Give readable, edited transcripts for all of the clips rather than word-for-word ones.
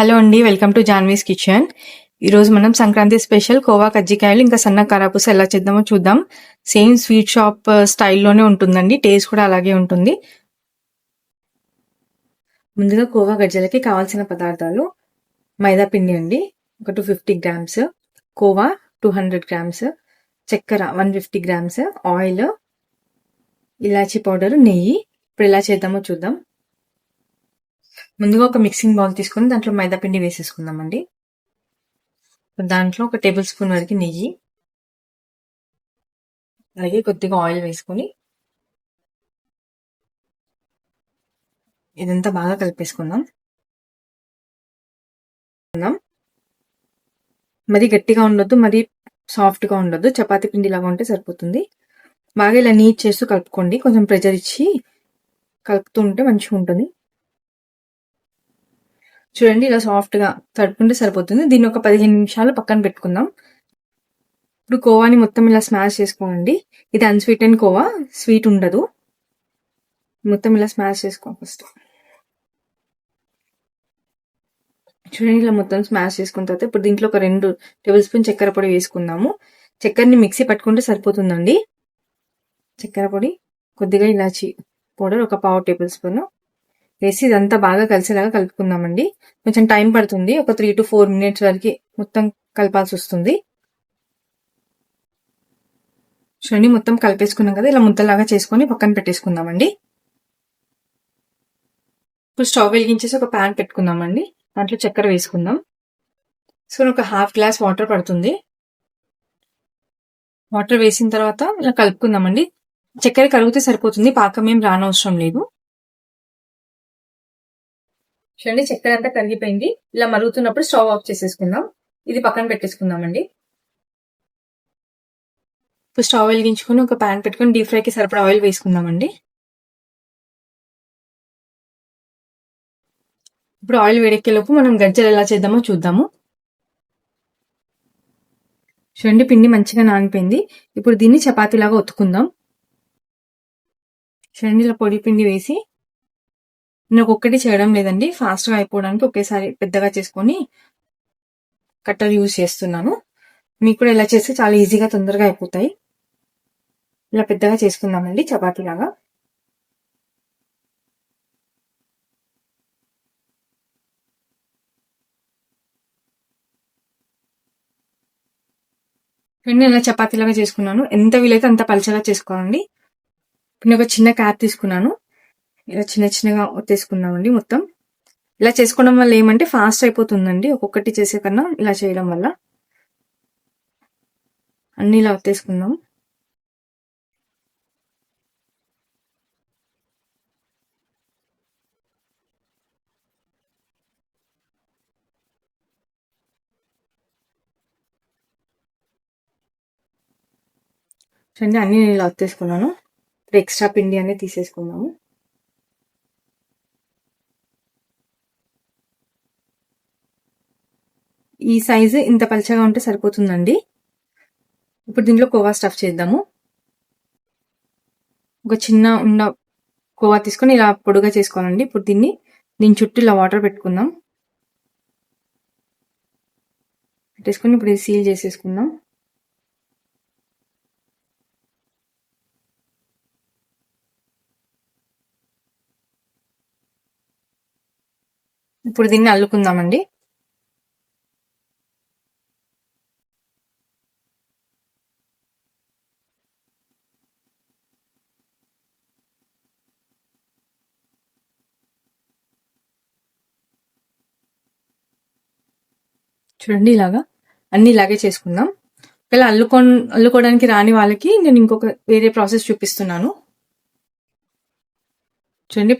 Hello అండి, welcome to Janvi's kitchen. ఈరోజు మనం సంక్రాంతి స్పెషల్ కోవా కజ్జికాయలు ఇంకా సన్న కారాపూస ఎలా చేద్దామో చూద్దాం. సేమ్ స్వీట్ షాప్ స్టైల్లోనే ఉంటుందండి, టేస్ట్ కూడా అలాగే ఉంటుంది. ముందుగా కోవా గజ్జలకి కావాల్సిన పదార్థాలు: మైదా పిండి అండి ఒక 250 గ్రామ్స్, కోవా 200 గ్రామ్స్, చక్కెర 150 గ్రామ్స్, ఆయిల్, ఇలాచీ పౌడర్, నెయ్యి. ఇప్పుడు ఎలా చేద్దామో చూద్దాం. ముందుగా ఒక మిక్సింగ్ బౌల్ తీసుకొని దాంట్లో మైదా పిండి వేసేసుకుందామండి. దాంట్లో 1 టేబుల్ స్పూన్ వరకు నెయ్యి, అలాగే కొద్దిగా ఆయిల్ వేసుకొని ఇదంతా బాగా కలిపేసుకుందాం. మరి గట్టిగా ఉండొద్దు, మరి సాఫ్ట్గా ఉండొద్దు, చపాతీ పిండి లాగా ఉంటే సరిపోతుంది. బాగా ఇలా నీట్ చేస్తూ కలుపుకోండి, కొంచెం ప్రెజర్ ఇచ్చి కలుపుతూ ఉంటే మంచిగా ఉంటుంది. చూడండి, ఇలా సాఫ్ట్గా తడుపుకుంటే సరిపోతుంది. దీన్ని ఒక 15 నిమిషాలు పక్కన పెట్టుకుందాం. ఇప్పుడు కోవాని మొత్తం ఇలా స్మాష్ చేసుకోండి. ఇది అన్స్వీట్ అండ్ కోవా, స్వీట్ ఉండదు. మొత్తం ఇలా స్మాష్ చేసుకోండి. ఫస్ట్ చూడండి, ఇలా మొత్తం స్మాష్ చేసుకున్న తర్వాత ఇప్పుడు దీంట్లో ఒక 2 టేబుల్ స్పూన్ చక్కెర పొడి వేసుకుందాము. చక్కెరని మిక్సీ పట్టుకుంటే సరిపోతుందండి. చక్కెర పొడి, కొద్దిగా ఇలాచి పౌడర్ ఒక 1/2 టేబుల్ స్పూన్ వేసి ఇదంతా బాగా కలిసేలాగా కలుపుకుందామండి. కొంచెం టైం పడుతుంది, ఒక 3 to 4 మినిట్స్ వరకు మొత్తం కలపాల్సి వస్తుంది. చూడండి, మొత్తం కలిపేసుకున్నాం కదా, ఇలా ముద్దలాగా చేసుకొని పక్కన పెట్టేసుకుందామండి. ఇప్పుడు స్టవ్ వెలిగించేసి ఒక ప్యాన్ పెట్టుకుందామండి. దాంట్లో చక్కెర వేసుకుందాం. సో ఒక 1/2 గ్లాస్ వాటర్ పడుతుంది. వాటర్ వేసిన తర్వాత ఇలా కలుపుకుందామండి. చక్కెర కరిగితే సరిపోతుంది, పాకం ఏం రానవసరం లేదు. చూడండి, చక్కెర అంతా కరిగిపోయింది. ఇలా మరుగుతున్నప్పుడు స్టవ్ ఆఫ్ చేసేసుకుందాం. ఇది పక్కన పెట్టేసుకుందామండి. ఇప్పుడు స్టవ్ వెలిగించుకొని ఒక ప్యాన్ పెట్టుకొని డీప్ ఫ్రైకి సరిపడా ఆయిల్ వేసుకుందామండి. ఇప్పుడు ఆయిల్ వేడెక్కేలోపు మనం గజ్జలు ఎలా చేద్దామో చూద్దాము. చూడండి, పిండి మంచిగా నానిపోయింది. ఇప్పుడు దీన్ని చపాతీలాగా ఒత్తుకుందాం. చూడండి, ఇలా పొడి పిండి వేసి, నేను ఒక్కొక్కటి చేయడం లేదండి, ఫాస్ట్గా అయిపోవడానికి ఒకేసారి పెద్దగా చేసుకొని కట్టర్ యూజ్ చేస్తున్నాను. మీకు కూడా ఇలా చేస్తే చాలా ఈజీగా తొందరగా అయిపోతాయి. ఇలా పెద్దగా చేసుకుందామండి చపాతీలాగా. నేను ఇలా చపాతీలాగా చేసుకున్నాను. ఎంత వీలైతే అంత పలచగా చేసుకోవాలండి. నేను ఒక చిన్న క్యాప్ తీసుకున్నాను. ఇలా చిన్న చిన్నగా ఒత్తేసుకున్నామండి మొత్తం. ఇలా చేసుకోవడం వల్ల ఏమంటే ఫాస్ట్ అయిపోతుందండి, ఒక్కొక్కటి చేసే కన్నా ఇలా చేయడం వల్ల. అన్ని ఇలా ఒత్తేసుకుందాం. చూడండి, అన్ని నేను ఇలా ఒత్తేసుకున్నాను. ఇప్పుడు ఎక్స్ట్రా పిండి అనేది తీసేసుకుందాము. ఈ సైజు ఇంత పలచగా ఉంటే సరిపోతుందండి. ఇప్పుడు దీంట్లో కోవా స్టఫ్ చేద్దాము. ఒక చిన్న ఉన్న కోవా తీసుకొని ఇలా పొడుగా చేసుకోవాలండి. ఇప్పుడు దీని చుట్టూ ఇలా వాటర్ పెట్టుకుందాం. పెట్టేసుకొని ఇప్పుడు ఇది సీల్ చేసేసుకుందాం. ఇప్పుడు దీన్ని అల్లుకుందామండి. చూడండి, ఇలాగా అన్ని ఇలాగే చేసుకుందాం. ఇలా అల్లుకోవడానికి రాని వాళ్ళకి నేను ఇంకొక వేరే ప్రాసెస్ చూపిస్తున్నాను. చూడండి,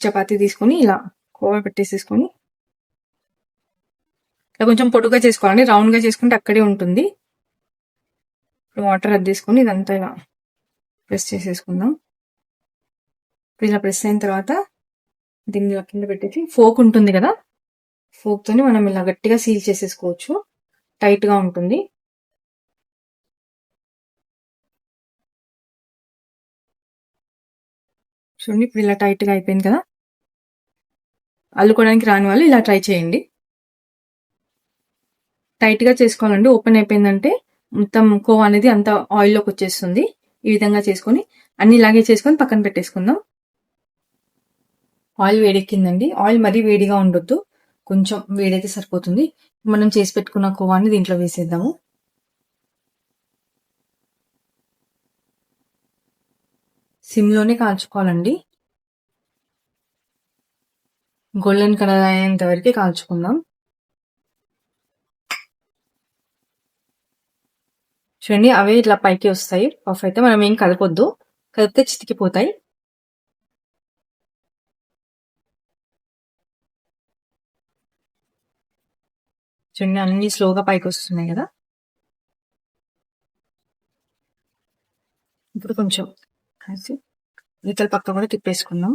చపాతీ తీసుకొని ఇలా కోవా పెట్టేసేసుకొని ఇలా కొంచెం పొడుగా చేసుకోవాలండి. రౌండ్ గా చేసుకుంటే అక్కడే ఉంటుంది. వాటర్ అద్దేసుకొని ఇదంతా ఇలా ప్రెస్ చేసేసుకుందాం. ఇలా ప్రెస్ అయిన తర్వాత దీన్ని ఇలా కింద పెట్టేసి ఫోక్ ఉంటుంది కదా, ఫోక్ తోని మనం ఇలా గట్టిగా సీల్ చేసేసుకోవచ్చు. టైట్ గా ఉంటుంది. చూడండి, ఇప్పుడు ఇలా టైట్ గా అయిపోయింది కదా. అల్లుకోవడానికి రాని వాళ్ళు ఇలా ట్రై చేయండి. టైట్‌గా చేసుకోవాలండి. ఓపెన్ అయిపోయిందంటే మొత్తం కోవా అనేది అంతా ఆయిల్‌లోకి వచ్చేస్తుంది. ఈ విధంగా చేసుకొని అన్ని ఇలాగే చేసుకొని పక్కన పెట్టేసుకుందాం. ఆయిల్ వేడెక్కిందండి. ఆయిల్ మరీ వేడిగా ఉండొద్దు. కొంచెం వేడైతే సరిపోతుంది. మనం చేసి పెట్టుకున్న కోవాని దీంట్లో వేసేద్దాము. సిమ్‌లోనే కాల్చుకోవాలండి. గోల్డెన్ కలర్ అయ్యేంత వరకే కాల్చుకుందాం. చూడండి అవే ఇట్లా పైకి వస్తాయి. పఫ్ అయితే మనం ఏం కలపొద్దు. కలిపితే చితికిపోతాయి. చూడండి అన్ని స్లోగా పైకి వస్తున్నాయి కదా. ఇప్పుడు కొంచెం కలిసి ఇతల పక్క కూడా తిప్పేసుకుందాం.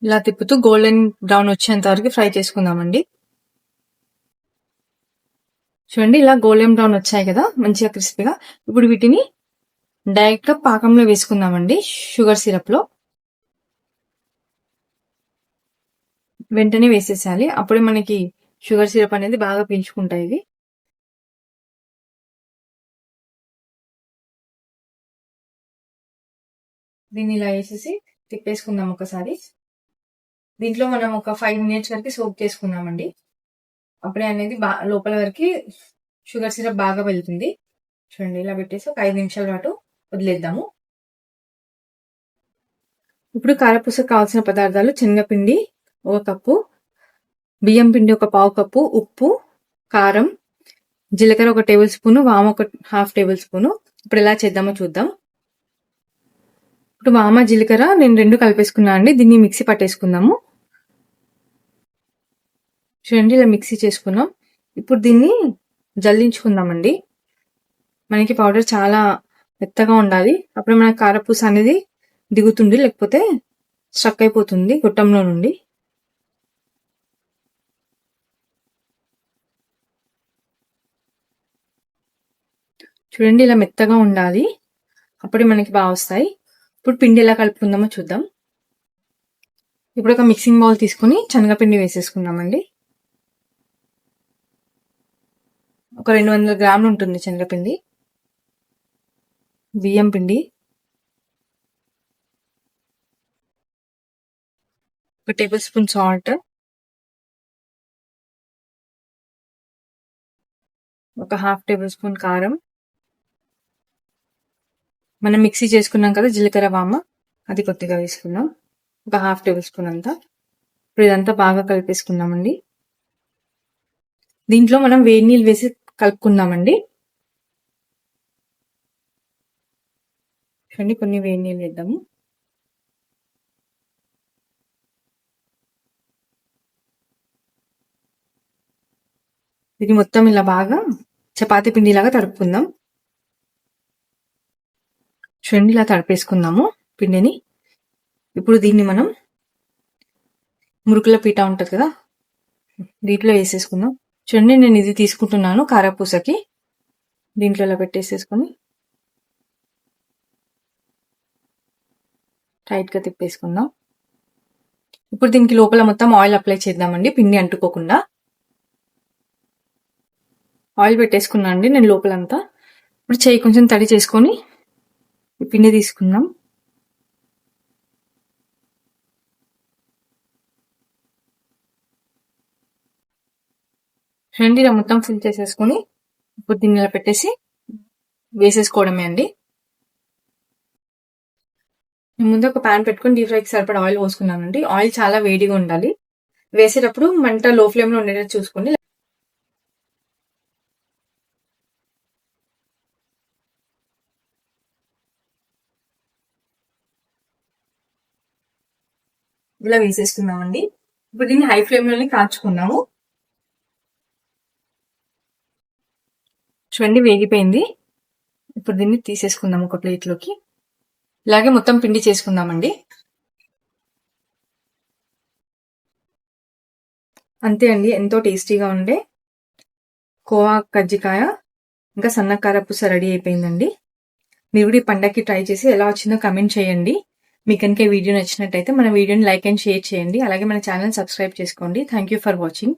ఇలా తిప్పుతూ గోల్డెన్ బ్రౌన్ వచ్చేంత వరకు ఫ్రై చేసుకుందామండి. చూడండి ఇలా గోల్డెన్ బ్రౌన్ వచ్చాయి కదా మంచిగా క్రిస్పీగా. ఇప్పుడు వీటిని డైరెక్ట్ గా పాకంలో వేసుకుందామండి. షుగర్ సిరప్ లో వెంటనే వేసేసేయాలి. అప్పుడే మనకి షుగర్ సిరప్ అనేది బాగా పీల్చుకుంటాయి ఇవి. దీన్ని ఇలా వేసేసి తిప్పేసుకుందాం ఒకసారి. దీంట్లో మనం ఒక 5 మినిట్స్ వరకు సోక్ చేసుకుందామండి. అప్పుడే అనేది లోపల వరకు షుగర్ సిరప్ బాగా వెళ్తుంది. చూడండి ఇలా పెట్టేసి ఒక 5 నిమిషాల పాటు వదిలేద్దాము. ఇప్పుడు కారపూసకు కావాల్సిన పదార్థాలు శనగపిండి 1 కప్పు, బియ్యం పిండి 1 పావు కప్పు, ఉప్పు, కారం, జీలకర్ర 1 టేబుల్ స్పూన్, వాము 1 హాఫ్ టేబుల్ స్పూన్. ఇప్పుడు ఎలా చేద్దామో చూద్దాం. ఇప్పుడు వామ జీలకర్ర నేను 2 కలిపేసుకున్నా అండి. దీన్ని మిక్సీ పట్టేసుకుందాము. చూడండి ఇలా మిక్సీ చేసుకున్నాం. ఇప్పుడు దీన్ని జల్లించుకుందామండి. మనకి పౌడర్ చాలా మెత్తగా ఉండాలి. అప్పుడు మన కారపూస అనేది దిగుతుంది, లేకపోతే స్ట్రక్ అయిపోతుంది గొట్టంలో నుండి. చూడండి ఇలా మెత్తగా ఉండాలి. అప్పుడే మనకి బాగా వస్తాయి. ఇప్పుడు పిండి ఎలా కలుపుకుందామో చూద్దాం. ఇప్పుడు ఒక మిక్సింగ్ బౌల్ తీసుకుని శనగపిండి వేసేసుకుందామండి. ఒక 200 గ్రాములు ఉంటుంది శనగపిండి. బియ్యం పిండి 1 table spoon salt, 1 half table spoon కారం, మనం మిక్సీ చేసుకున్నాం కదా జీలకర్ర వామ, అది కొద్దిగా వేసుకుందాం. 1 హాఫ్ టేబుల్ స్పూన్ అంతా. ఇప్పుడు ఇదంతా బాగా కలిపేసుకుందామండి. దీంట్లో మనం వేడి నీళ్ళు వేసి కలుపుకుందామండి. చూడండి కొన్ని వేడి నీళ్ళు వేద్దాము. ఇది మొత్తం ఇలా బాగా చపాతీ పిండిలాగా తడుపుకుందాం. చూడండి ఇలా తడిపేసుకుందాము పిండిని. ఇప్పుడు దీన్ని మనం మురుకుల పీట ఉంటుంది కదా, దీంట్లో వేసేసుకుందాం. చూడండి నేను ఇది తీసుకుంటున్నాను కారపూసకి. దీంట్లో ఇలా పెట్టేసేసుకొని టైట్గా తిప్పేసుకుందాం. ఇప్పుడు దీనికి లోపల మొత్తం ఆయిల్ అప్లై చేద్దామండి, పిండి అంటుకోకుండా. ఆయిల్ పెట్టేసుకున్నా అండి నేను లోపలంతా. ఇప్పుడు చేయి కొంచెం తడి చేసుకొని పిండి తీసుకుందాం. చూడండి ఇలా మొత్తం ఫిల్ చేసేసుకొని ఇప్పుడు దీన్ని ఇలా పెట్టేసి వేసేసుకోవడమే అండి. ముందు ఒక ప్యాన్ పెట్టుకుని డీప్ ఫ్రైకి సరిపడా ఆయిల్ పోసుకున్నానండి. ఆయిల్ చాలా వేడిగా ఉండాలి. వేసేటప్పుడు మంట లో ఫ్లేమ్ లో ఉండేటట్టు చూసుకోండి. ఇలా వేసేసుకుందామండి. ఇప్పుడు దీన్ని హై ఫ్లేమ్ లోనే కాల్చుకుందాము. చూడండి వేగిపోయింది. ఇప్పుడు దీన్ని తీసేసుకుందాం ఒక ప్లేట్లోకి. ఇలాగే మొత్తం పిండి చేసుకుందామండి. అంతే అండి, ఎంతో టేస్టీగా ఉండే కోవా కజ్జికాయ ఇంకా సన్నకార పూస రెడీ అయిపోయిందండి. మీరు కూడా ఈ పండగకి ట్రై చేసి ఎలా వచ్చిందో కమెంట్ చేయండి. మీకు కనుక ఈ వీడియో నచ్చినట్టయితే మన వీడియోని లైక్ అండ్ షేర్ చేయండి. అలాగే మన ఛానల్ సబ్స్క్రైబ్ చేసుకోండి. Thank you for watching.